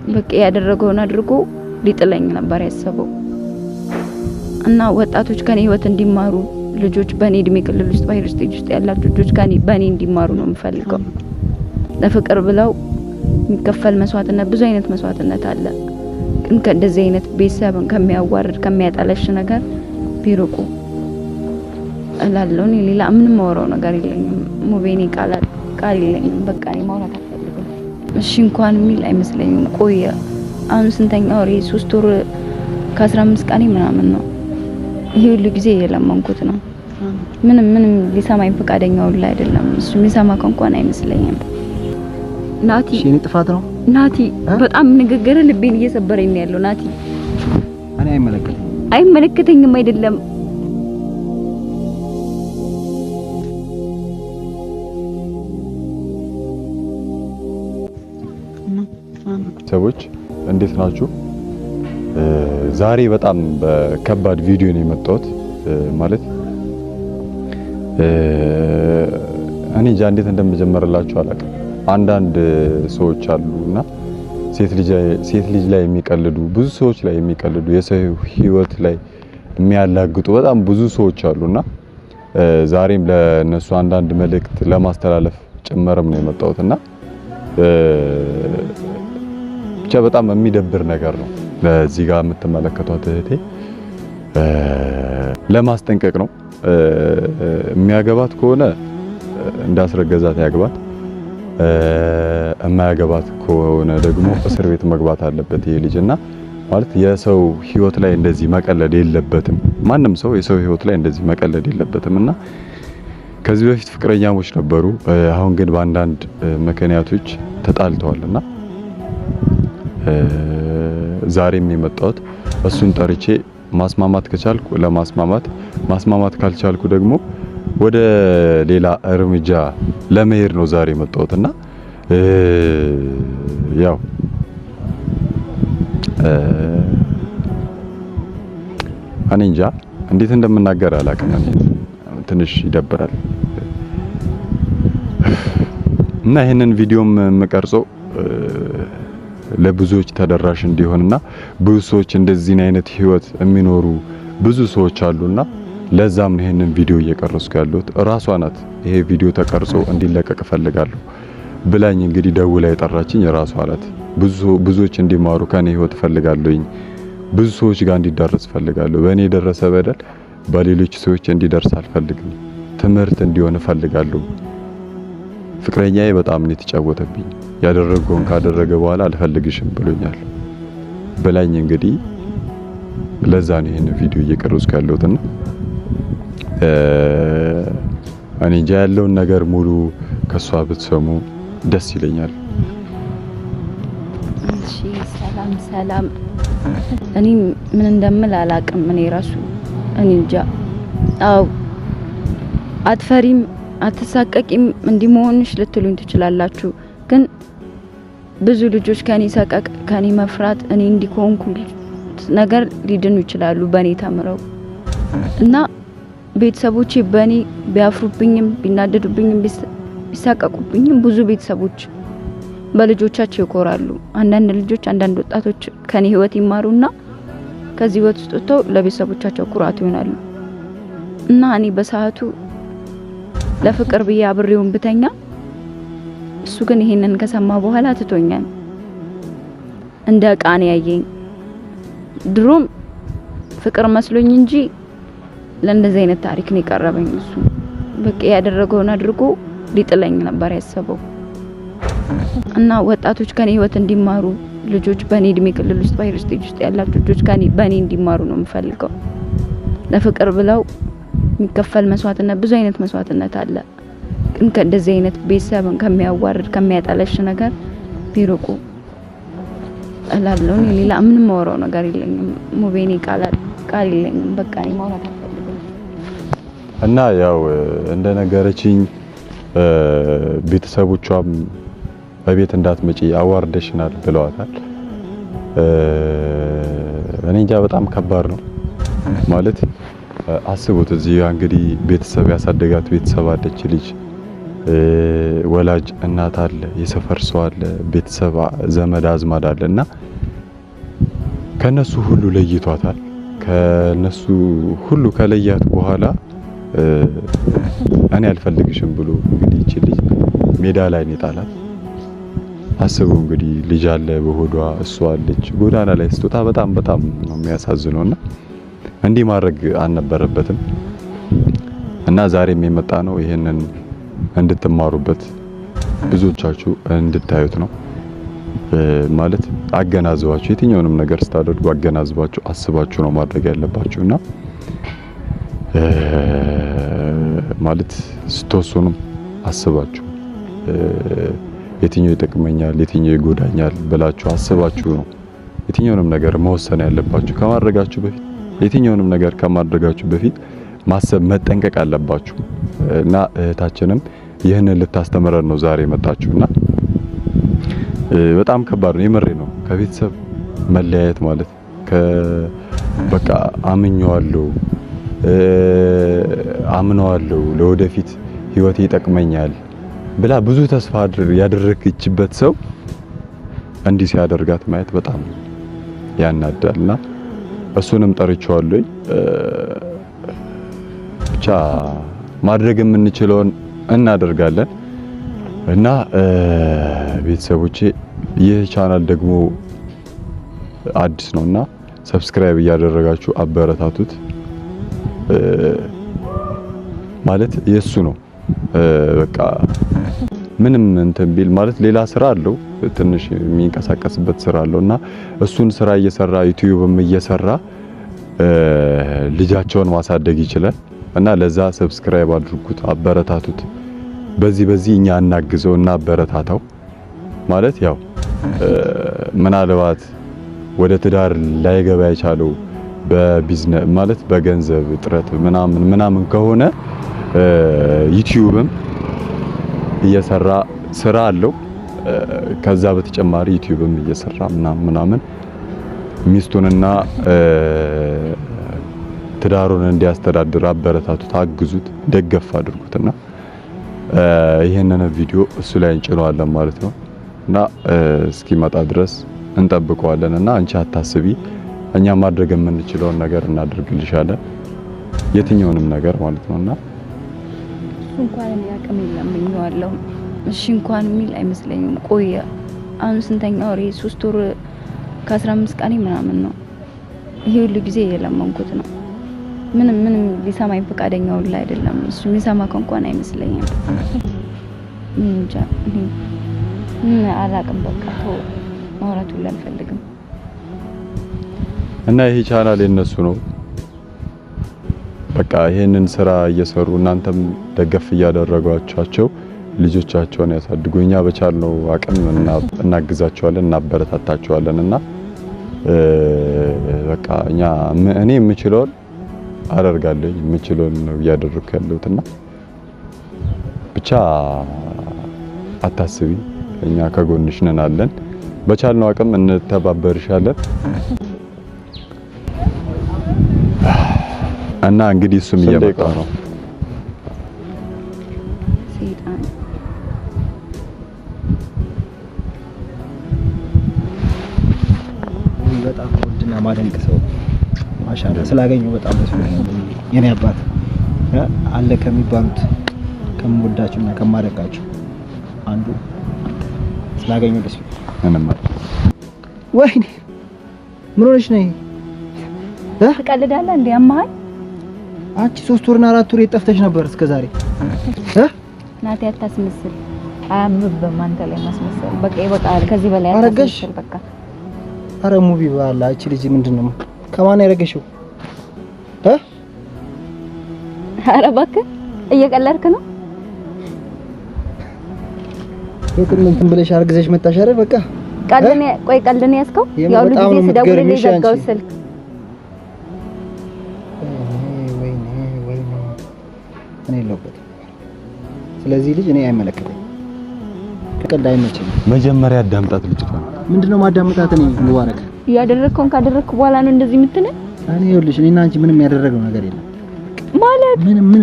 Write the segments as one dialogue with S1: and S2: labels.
S1: በቃ ያደረገውን አድርጎ ሊጥለኝ ነበር ያሰበው እና ወጣቶች ከኔ ህይወት እንዲማሩ ልጆች በኔ እድሜ ክልል ውስጥ ባይር ስቴጅ ውስጥ ያላችሁ ልጆች በኔ እንዲማሩ ነው የምፈልገው። ለፍቅር ብለው የሚከፈል መስዋዕትነት ብዙ አይነት መስዋዕትነት አለ። ግን ከእንደዚህ አይነት ቤተሰብን ከሚያዋርድ ከሚያጠለሽ ነገር ቢርቁ እላለሁ። ሌላ ምንም ማወራው ነገር የለኝም። ሙቤኔ ቃል የለኝም። በቃ እኔ ማውራት አልፈልግም። እሺ እንኳን የሚል አይመስለኝም። ቆየ አሁን ስንተኛ ወር? 3 ወር ከ15 ቀን ምናምን ነው። ይሄ ሁሉ ጊዜ የለመንኩት ነው። ምንም ሊሰማኝ ፈቃደኛ ሁሉ አይደለም። እሱ የሚሰማ እንኳን አይመስለኝም። ናቲ
S2: እሺ ጥፋት ነው
S1: ናቲ። በጣም ንግግር ልቤን እየሰበረኝ ነው ያለው ናቲ።
S2: እኔ
S1: አይመለከተኝም አይደለም
S3: ሰዎች እንዴት ናችሁ? ዛሬ በጣም በከባድ ቪዲዮ ነው የመጣሁት። ማለት እኔ እንጃ እንዴት እንደምጀምርላችሁ አላውቅም። አንዳንድ ሰዎች አሉና ሴት ልጅ ላይ የሚቀልዱ ብዙ ሰዎች ላይ የሚቀልዱ የሰው ህይወት ላይ የሚያላግጡ በጣም ብዙ ሰዎች አሉና ዛሬም ለነሱ አንዳንድ መልእክት ለማስተላለፍ ጭምርም ነው የመጣሁትና ብቻ በጣም የሚደብር ነገር ነው። እዚህ ጋር የምትመለከቷት እህቴ ለማስጠንቀቅ ነው። የሚያገባት ከሆነ እንዳስረገዛት ያግባት፣ የማያገባት ከሆነ ደግሞ እስር ቤት መግባት አለበት ይሄ ልጅና ማለት የሰው ህይወት ላይ እንደዚህ መቀለድ የለበትም። ማንም ሰው የሰው ህይወት ላይ እንደዚህ መቀለድ የለበትምና ከዚህ በፊት ፍቅረኛሞች ነበሩ። አሁን ግን በአንዳንድ ምክንያቶች ተጣልተዋልና ዛሬም የመጣሁት እሱን ጠርቼ ማስማማት ከቻልኩ ማስማማት ካልቻልኩ ደግሞ ወደ ሌላ እርምጃ ለመሄድ ነው ዛሬ የመጣሁትና ያው እኔ እንጃ እንዴት እንደምናገር አላውቅም። ትንሽ ይደብራል እና ይሄንን ቪዲዮም የምቀርጸው ለብዙዎች ተደራሽ እንዲሆንና ብዙ ሰዎች እንደዚህ አይነት ህይወት የሚኖሩ ብዙ ሰዎች አሉና ለዛም ነው ይሄንን ቪዲዮ እየቀረጽኩ ያለሁት። ራሷ ናት ይሄ ቪዲዮ ተቀርጾ እንዲለቀቅ ፈልጋለሁ ብላኝ እንግዲህ ደውላ የጠራችኝ ራሷ ናት። ብዙዎች እንዲማሩ ከኔ ህይወት ፈልጋለሁኝ። ብዙ ሰዎች ጋር እንዲዳረስ ፈልጋለሁ። በእኔ የደረሰ በደል በሌሎች ሰዎች እንዲደርስ አልፈልግም። ትምህርት እንዲሆን ፈልጋለሁ። ፍቅረኛዬ በጣም ነው የተጫወተብኝ። ያደረገውን ካደረገ በኋላ አልፈልግሽም ብሎኛል ብላኝ እንግዲህ ለዛ ነው ይሄን ቪዲዮ እየቀረጽኩ ያለሁትና እኔ እንጃ ያለውን ነገር ሙሉ ከሷ ብትሰሙ ደስ ይለኛል።
S1: እሺ ሰላም እኔ ምን እንደምል አላውቅም። እኔ ራሱ እኔ እንጃ። አው አትፈሪም አትሳቀቂም እንዲመሆንሽ ልትሉኝ ትችላላችሁ። ግን ብዙ ልጆች ከኔ መፍራት እኔ እንዲኮንኩ ነገር ሊድኑ ይችላሉ በኔ ተምረው እና ቤተሰቦቼ በኔ ቢያፍሩብኝም ቢናደዱብኝም ቢሳቀቁብኝም ብዙ ቤተሰቦች በልጆቻቸው ይኮራሉ። አንዳንድ ወጣቶች ከኔ ህይወት ይማሩና ከዚህ ህይወት ውስጥ ወጥተው ለቤተሰቦቻቸው ኩራት ይሆናሉ እና እኔ በሰዓቱ ለፍቅር ብዬ አብሬውን ብተኛ እሱ ግን ይሄንን ከሰማ በኋላ ትቶኛል። እንደ ቃኔ ያየኝ ድሮም ፍቅር መስሎኝ እንጂ ለእንደዚህ አይነት ታሪክ ነው የቀረበኝ። እሱ በቃ ያደረገውን አድርጎ ሊጥለኝ ነበር ያሰበው እና ወጣቶች ከኔ ህይወት እንዲማሩ ልጆች በኔ እድሜ ክልል ውስጥ ባይር ስቴጅ ውስጥ ያላችሁ ልጆች በኔ እንዲማሩ ነው የምፈልገው። ለፍቅር ብለው የሚከፈል መስዋዕትነት ብዙ አይነት መስዋዕትነት አለ። ግን ከእንደዚህ አይነት ቤተሰብን ከሚያዋርድ ከሚያጠለሽ ነገር ቢርቁ እላለሁ። ሌላ ምንም ማወራው ነገር የለኝም። ሙቤኔ ቃል የለኝም። በቃ እኔ ማውራት አልፈልግም
S3: እና ያው እንደነገረችኝ ቤተሰቦቿም በቤት እንዳትመጪ አዋርደሽናል ብለዋታል። እኔ እንጃ በጣም ከባድ ነው ማለት አስቡት። እዚህ እንግዲህ ቤተሰብ ያሳደጋት ቤተሰብ አለች ልጅ ወላጅ እናት አለ፣ የሰፈር ሰው አለ፣ ቤተሰብ ዘመድ አዝማድ አለና ከነሱ ሁሉ ለይቷታል። ከነሱ ሁሉ ከለያት በኋላ እኔ አልፈልግሽም ብሎ እንግዲህ እቺ ልጅ ሜዳ ላይ ነው ጣላት። አስበው እንግዲህ ልጅ አለ በሆዷ፣ እሷ አለች ጎዳና ላይ ስትወጣ በጣም ነው የሚያሳዝነውና እንዲህ ማድረግ አልነበረበትም። እና ዛሬም የመጣ ነው ይሄንን እንድትማሩበት ብዙዎቻችሁ እንድታዩት ነው። ማለት አገናዝባችሁ የትኛውንም ነገር ስታደርጉ አገናዝባችሁ አስባችሁ ነው ማድረግ ያለባችሁና ማለት ስትወስኑም አስባችሁ የትኛው ይጠቅመኛል የትኛው ይጎዳኛል ብላችሁ አስባችሁ ነው የትኛውንም ነገር መወሰን ያለባችሁ። ከማድረጋችሁ በፊት የትኛውንም ነገር ከማድረጋችሁ በፊት ማሰብ መጠንቀቅ አለባችሁ። እና እህታችንም ይህንን ልታስተምረን ነው ዛሬ መጣችሁና በጣም ከባድ ነው። የምሬ ነው። ከቤተሰብ መለያየት ማለት በቃ አምነዋለሁ ለወደፊት ህይወቴ ይጠቅመኛል ብላ ብዙ ተስፋ ያደረገችበት ሰው እንዲህ ሲያደርጋት ማየት በጣም ያናዳልና እሱንም ጠርቼዋለሁ። ብቻ ማድረግ የምንችለውን እናደርጋለን። እና ቤተሰቦቼ ይህ ቻናል ደግሞ አዲስ ነውና ሰብስክራይብ እያደረጋችሁ አበረታቱት። ማለት የሱ ነው በቃ ምንም እንትን ቢል ማለት ሌላ ስራ አለው፣ ትንሽ የሚንቀሳቀስበት ስራ አለውና እሱን ስራ እየሰራ ዩቲዩብም እየሰራ ልጃቸውን ማሳደግ ይችላል። እና ለዛ ሰብስክራይብ አድርጉት፣ አበረታቱት። በዚህ እኛ እናግዘው እና አበረታታው። ማለት ያው ምናልባት ወደ ትዳር ላይገባ የቻለው በቢዝነስ ማለት በገንዘብ እጥረት ምናምን ከሆነ ዩቲዩብም እየሰራ ስራ አለው። ከዛ በተጨማሪ ዩቲዩብም እየሰራ ምናምን ሚስቱንና ትዳሩን እንዲያስተዳድር አበረታቱት፣ አግዙት፣ ደገፍ አድርጉትና ይሄንን ቪዲዮ እሱ ላይ እንጭነዋለን ማለት ነው። እና እስኪመጣ ድረስ እንጠብቀዋለን። እና አንቺ አታስቢ፣ እኛ ማድረግ የምንችለውን ነገር እናደርግልሻለን፣ የትኛውንም ነገር ማለት ነውና
S1: እንኳን ያቀም ይላምኛለሁ። እሺ እንኳን የሚል አይመስለኝም። ቆየ አሁን ስንተኛ ወሬ 3 ወር ከ15 ቀን ምናምን ነው። ይሄ ሁሉ ጊዜ የለመንኩት ነው። ምንም ሊሰማኝ ፈቃደኛ ሁሉ አይደለም። እሱ የሚሰማ እንኳን አይመስለኝም። እንጃ አላቅም። በቃ ተው ማውራቱ አልፈልግም።
S3: እና ይሄ ቻናል የነሱ ነው። በቃ ይሄንን ስራ እየሰሩ እናንተም ደገፍ እያደረጓቸው ልጆቻቸውን ያሳድጉ። እኛ በቻልነው አቅም እናግዛቸዋለን፣ እናበረታታቸዋለን። እና በቃ እኔ የምችለውን አደርጋለሁ፣ የምችለውን ነው እያደረኩ ያለሁትና ብቻ አታስቢ፣ እኛ ከጎንሽ ነን አለን። በቻልነው አቅም እንተባበርሻለን። እና እንግዲህ እሱም እየመጣ ነው። ሰይጣን
S2: በጣም ወድና ማደንቅ ሰው ማሻአላ ስላገኘው በጣም ደስ ብሎኛል። የኔ አባት አለ ከሚባሉት ከምወዳቸውና ከማደንቃቸው አንዱ ስላገኘው ደስ ብሎኛል። ወይኔ ምን ሆነሽ ነው?
S1: ትቀልዳለህ እንዴ? አማይ
S2: አንቺ 3 ወርና 4 ወር የጠፍተሽ ነበር እስከዛሬ።
S1: ናቲ አታስመስል። አያምብም አንተ ላይ ማስመሰል። በቃ ይበቃል። ከዚህ በላይ አታስመስል። በቃ
S2: አረ ሙቢ ባላ እቺ ልጅ ምንድነው? ከማን ያረገሽው?
S1: አረ እባክህ እየቀለድክ ነው።
S2: እንትን ብለሽ አርግዘሽ መጣሽ አይደል? በቃ
S1: ቀልድን ያዝከው? ያው ልጅ ሲደውልልኝ ዘጋው ስልክ። እኔ ለውበት ስለዚህ ልጅ እኔ አይመለከተኝ። ከቀልድ አይመችም።
S3: መጀመሪያ አዳምጣት ልጅቷ።
S2: ምንድነው ማዳምጣት? እኔ ሙባረክ
S1: ያደረከውን ካደረክ በኋላ ነው እንደዚህ የምትነኝ?
S2: እኔ ይኸውልሽ እኔና አንቺ ምንም ያደረገው ነገር የለም
S1: ማለት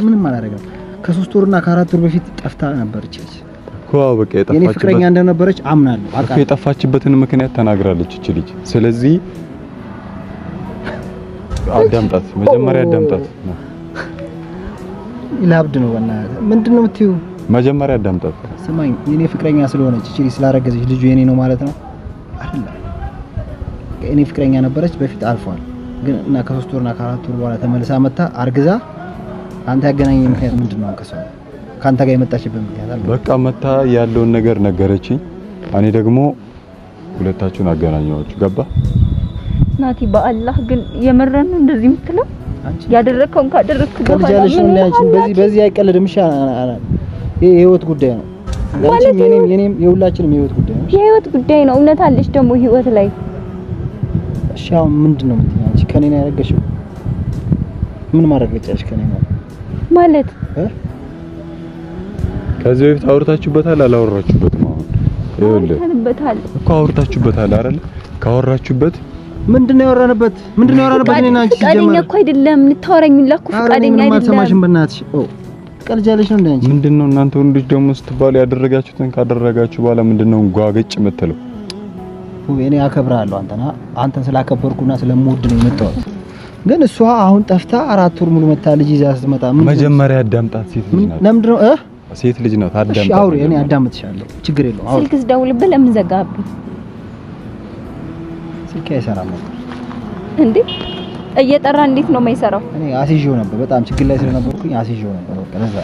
S2: ምንም አላደረገም። ከ3 ወርና ከ4 ወር በፊት ጠፍታ ነበረች
S3: እኮ በቃ
S2: የኔ ፍቅረኛ እንደነበረች አምናለሁ።
S3: እኮ የጠፋችበትን ምክንያት ተናግራለች እቺ ልጅ። ስለዚህ አዳምጣት፣ መጀመሪያ አዳምጣት።
S2: ይላብድ ነው በእናትህ ምንድነው የምትይው?
S3: መጀመሪያ አዳምጣት።
S2: ስማኝ የኔ ፍቅረኛ ስለሆነች እቺ ልጅ ስላረገዘች ልጁ የኔ ነው ማለት ነው አይደለም? የኔ ፍቅረኛ ነበረች በፊት አልፏል። ግን እና ከ3 ወርና ከ4 ወር በኋላ ተመልሳ መጣ አርግዛ አንተ ያገናኘኝ ምክንያት ምንድነው? ካንተ ጋር የመጣችበት ምክንያት አለ? በቃ
S3: መጣ ያለውን ነገር ነገረችኝ። እኔ ደግሞ ሁለታችሁን አገናኘዋችሁ። ገባ
S1: ናቲ በአላህ ግን የመረን እንደዚህ የምትለው ያደረከውን ካደረክ
S2: በኋላ በዚህ አይቀልድም። እሺ ይሄ የህይወት ጉዳይ ነው። የኔም የሁላችንም የህይወት ጉዳይ ነው።
S1: የህይወት ጉዳይ ነው። እውነት አለሽ ደግሞ ህይወት ላይ።
S2: እሺ አሁን ምንድነው የምትይኝ አንቺ? ከኔ ነው ያረገሽው? ምን ማረጋገጫሽ ከኔ ነው
S1: ማለት?
S3: ከዚህ በፊት አውርታችሁበታል አላወራችሁበትም? አሁን ይኸውልህ እኮ አውርታችሁበታል አይደል? ካወራችሁበት ምንድነው ያወራንበት? እኔና አንቺ
S1: ፈቃደኛ እኮ አይደለም ልታወራኝ ላኩ ፈቃደኛ አይደለም።
S2: አልሰማሽም በእናትሽ። ቀልጃለሽ ነው እንዴ አንቺ?
S3: ምንድነው እናንተ ወንዶች ደግሞ ስትባሉ ያደረጋችሁትን ካደረጋችሁ በኋላ ምንድነው ጓገጭ የምትለው?
S2: እኔ አከብራለሁ አንተን ስላከበርኩና ስለምወድ ነው የመጣሁት። ግን እሷ አሁን ጠፍታ 4 ወር ሙሉ መታ ልጅ ይዛ ስትመጣ
S3: መጀመሪያ አዳምጣት። ሴት ልጅ ናት።
S2: ለምንድነው
S3: ሴት ልጅ ናት። አዳምጣት።
S2: እሺ አውሪ፣ እኔ አዳምጥሻለሁ። ችግር የለውም። አውሪ።
S1: ስልክስ ደውልብህ ለምን ዘጋብኝ?
S2: ስልክ አይሰራም ነበር
S1: እንዴ? እየጠራ እንዴት ነው የማይሰራው?
S2: እኔ አስይዤው ነበር። በጣም ችግር ላይ ስለነበርኩኝ አስይዤው ነበር። በቃ ለዛ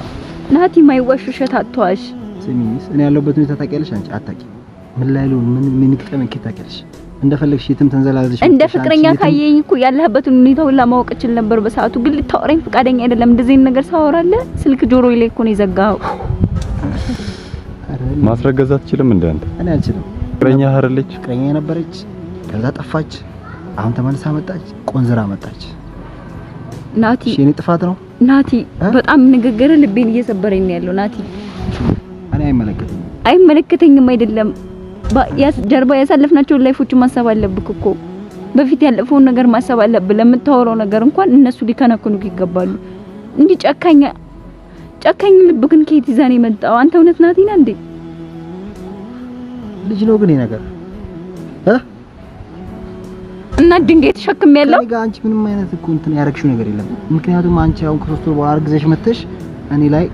S1: ናቲ ማይዋሽ ውሸት አትዋሽ።
S2: ስሚኝስ፣ እኔ ያለሁበት ሁኔታ ታውቂያለሽ አንቺ? አታውቂም። ምን ላይ ነው ምን ይቅጠም ታውቂያለሽ? እንደፈለግሽ የትም ተንዘላዘሽ
S1: እንደ ፍቅረኛ ካየኝ እኮ ያለህበትን ሁኔታ ሁላ ማወቅ እችል ነበር በሰዓቱ። ግን ልታወራኝ ፈቃደኛ አይደለም። እንደዚህ አይነት ነገር ሳወራለህ ስልክ ጆሮዬ ላይ እኮ ነው የዘጋው።
S3: ማስረገዝ አትችልም እንዴ አንተ?
S2: እኔ አልችልም።
S3: ፍቅረኛ አይደለች?
S2: ፍቅረኛ ነበረች፣ ከዛ ጠፋች፣ አሁን ተመልሳ መጣች፣ ቆንዝራ መጣች።
S1: ናቲ
S2: እሺ የኔ ጥፋት ነው
S1: ናቲ? በጣም ንግግር ልቤን እየሰበረኝ ነው ያለው ናቲ።
S2: እኔ
S1: አይመለከተኝም አይደለም ጀርባ ያሳለፍናቸውን ላይፎች ማሰብ አለብክ እኮ። በፊት ያለፈውን ነገር ማሰብ አለብህ። ለምታወራው ነገር እንኳን እነሱ ሊከነክኑክ ይገባሉ። እንዲህ ጨካኝ ልብ ግን ከየት ይዛኔ መጣው? አንተ እውነት ናቲ ነህ እንዴ?
S2: ልጅ ነው ግን ነገር
S1: እና ድንጋይ ተሸክም ያለው
S2: ከኔ ጋር አንቺ ምንም አይነት እኮ እንትን ያረግሽው ነገር የለም። ምክንያቱም አንቺ አሁን ከ3 ወር በኋላ አርግዘሽ መተሽ እኔ ላይ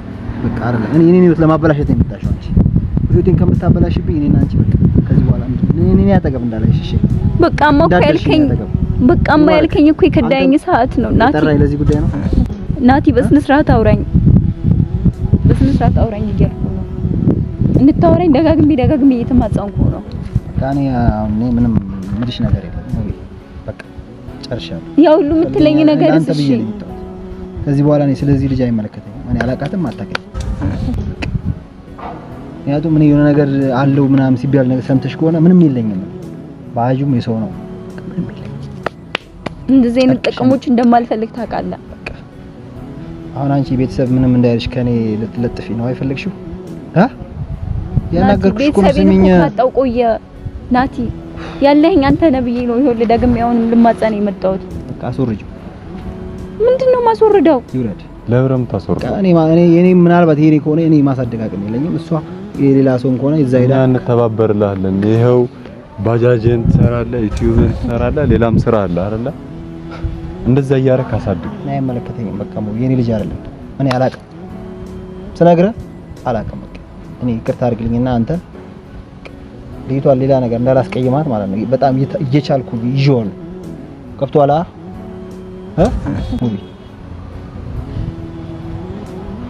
S2: በቃ አይደለም እኔ ህይወት ለማበላሸት ነው የመጣሽው አንቺ። ህይወቴን ከምታበላሽብኝ እኔና አንቺ በቃ ከዚህ በኋላ እኔ ያጠገብ እንዳለሽ እሺ። በቃማ
S1: ያልከኝ እኮ የከዳኝ ሰዓት ነው ናቲ።
S2: ጠራኝ ለዚህ ጉዳይ ነው
S1: ናቲ። በስነ ስርዓት አውራኝ እያልኩ ነው። እንታወራኝ ደጋግሜ እየተማጸንኩ ነው።
S2: ታኔ እኔ ምንም ምልሽ ነገር የለም። በቃ ጨርሻለሁ።
S1: ያ ሁሉ የምትለኝ ነገር እሺ።
S2: ከዚህ በኋላ እኔ ስለዚህ ልጅ አይመለከተኝም። እኔ አላቃትም፣ አታውቅም። ምክንያቱም እኔ የሆነ ነገር አለው ምናምን ሲባል ነገር ሰምተሽ ከሆነ ምንም የለኝም። ባጁም የሰው ነው። ምንም የለኝም።
S1: እንደዚህ አይነት ጥቅሞች እንደማልፈልግ ታውቃለህ።
S2: አሁን አንቺ ቤተሰብ ምንም እንዳይልሽ ከኔ ልትለጥፊ ነው አይፈልግሽው? ያናገርኩሽ እኮ ስሚኝ።
S1: ታጣው ቆየ ናቲ ያለህኝ አንተ ነብዬ ነው። ይኸውልህ ደግሜ አሁንም ልማጸን የመጣሁት።
S2: በቃ አስወርጂው።
S1: ምንድነው ማስወርደው?
S2: ይውረድ።
S3: ለብረም ታስወርደው።
S2: እኔ ምናልባት ይሄኔ ከሆነ እኔ ማሳደግ አቅም የለኝም። እሷ የሌላ ሰው ከሆነ እዛ ሄዳ
S3: እንተባበርልሃለን። ይሄው ባጃጅን ትሰራለህ፣ ዩቲዩብን ትሰራለህ፣ ሌላም ስራ አለ አይደለ? እንደዛ እያረክ አሳድግ።
S2: እኔ አይመለከተኝም። በቃ የኔ ልጅ አይደለም። እኔ አላቅም፣ ስነግርህ አላቅም። በቃ እኔ ይቅርታ አድርግልኝና አንተ ልጅቷን ሌላ ነገር እንዳላስቀይማት ማለት ነው። በጣም እየቻልኩ ይዤዋለሁ። ከፍቷላ ሙቢ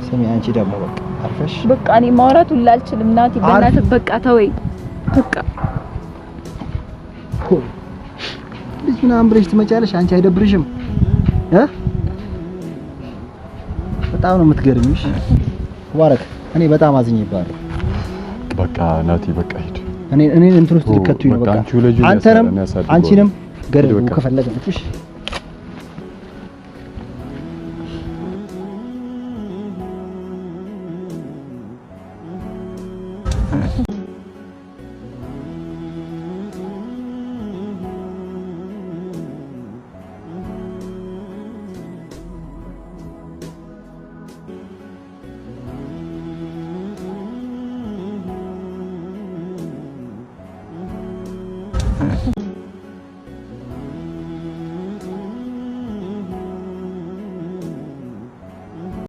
S2: ስሚ። አንቺ ደግሞ በቃ አርፈሽ
S1: በቃ እኔ ማውራት ሁላ አልችልም ናቲ። በእናትህ በቃ ተወኝ በቃ። ልጅ ምናምን ብለሽ ትመጫለሽ። አንቺ አይደብርሽም? በጣም ነው የምትገርሚሽ። ሙባረክ እኔ በጣም አዝኜብሃለሁ።
S3: በቃ ናቲ በቃ ሂድ።
S2: እኔ እንትን ውስጥ ልከቱኝ ነው በቃ። አንተንም አንቺንም ገርቡ ከፈለገ